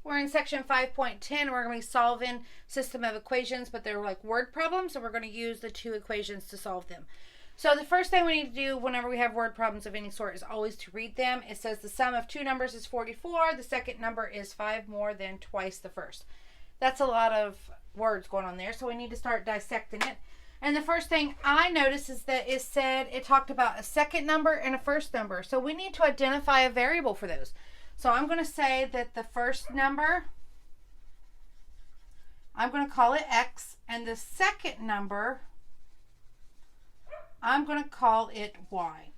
we're in section 5.10. We're going to be solving system of equations, but they're like word problems, so we're going to use the two equations to solve them. So the first thing we need to do whenever we have word problems of any sort is always to read them. It says the sum of two numbers is 44. The second number is 5 more than twice the first. That's a lot of words going on there, so we need to start dissecting it. And the first thing I noticed is that it talked about a second number and a first number. So we need to identify a variable for those. So I'm going to say that the first number, I'm going to call it X, and the second number, I'm going to call it Y.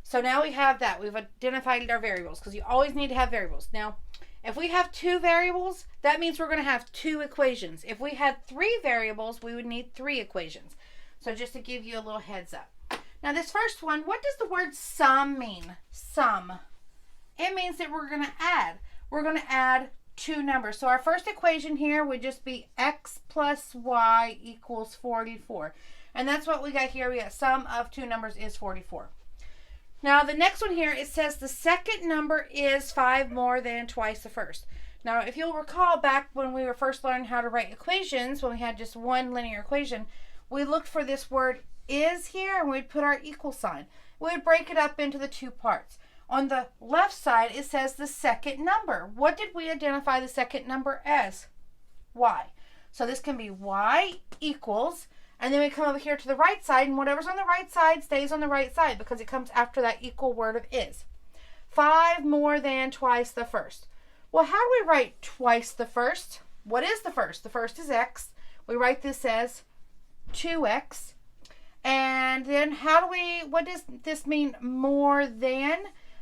So now we have that. We've identified our variables because you always need to have variables. Now, if we have two variables, that means we're going to have two equations. If we had three variables, we would need three equations. So just to give you a little heads up. Now this first one, what does the word sum mean? Sum. It means that we're going to add. We're going to add two numbers. So our first equation here would just be X plus Y equals 44. And that's what we got here. We got sum of two numbers is 44. Now the next one here, it says the second number is 5 more than twice the first. Now if you'll recall back when we were first learning how to write equations, when we had just one linear equation, we looked for this word is here and we'd put our equal sign. We would break it up into the two parts. On the left side it says the second number. What did we identify the second number as? Y. So this can be Y equals, and then we come over here to the right side, and whatever's on the right side stays on the right side because it comes after that equal word of is. 5 more than twice the first. Well, how do we write twice the first? What is the first? The first is X. We write this as 2X. And then what does this mean, more than?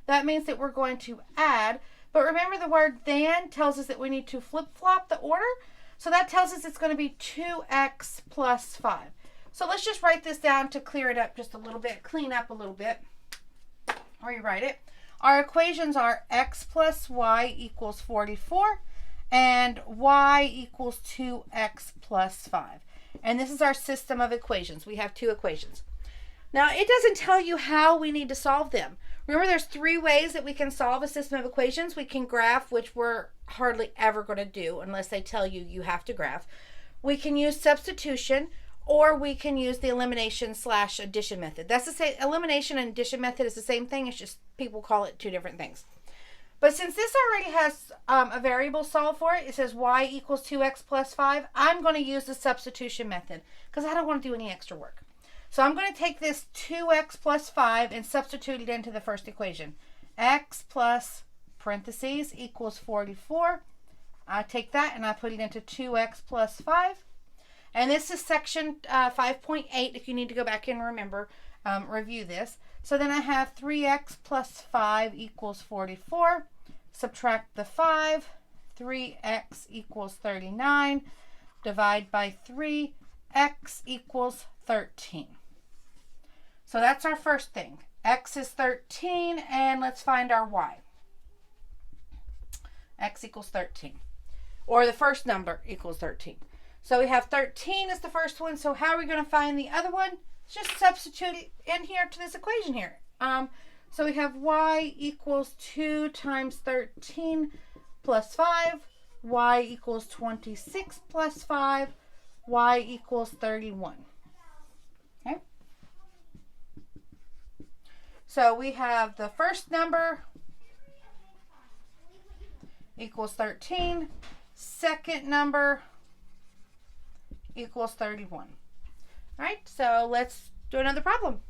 That means that we're going to add. But remember, the word than tells us that we need to flip-flop the order. So that tells us it's going to be 2X plus 5. So let's just write this down to clear it up just a little bit, clean up a little bit. Rewrite it. Our equations are X plus Y equals 44 and Y equals 2X plus 5. And this is our system of equations. We have two equations. Now, it doesn't tell you how we need to solve them. Remember, there's three ways that we can solve a system of equations. We can graph, which we're hardly ever going to do unless they tell you you have to graph. We can use substitution, or we can use the elimination/addition method. That's the same. Elimination and addition method is the same thing. It's just people call it two different things. But since this already has a variable solved for it, it says Y equals 2X plus 5, I'm going to use the substitution method because I don't want to do any extra work. So I'm going to take this 2X plus 5 and substitute it into the first equation. X plus parentheses equals 44. I take that and I put it into 2X plus 5. And this is section 5.8 if you need to go back and remember, review this. So then I have 3X plus 5 equals 44. Subtract the 5. 3X equals 39. Divide by 3. X equals 13. So that's our first thing. X is 13, and let's find our Y. X equals 13. Or the first number equals 13. So we have 13 as the first one. So how are we going to find the other one? Just substitute it in here to this equation here. So we have Y equals 2 times 13 plus 5. Y equals 26 plus 5. Y equals 31. Okay. So we have the first number equals 13. Second number equals 31. All right, so let's do another problem.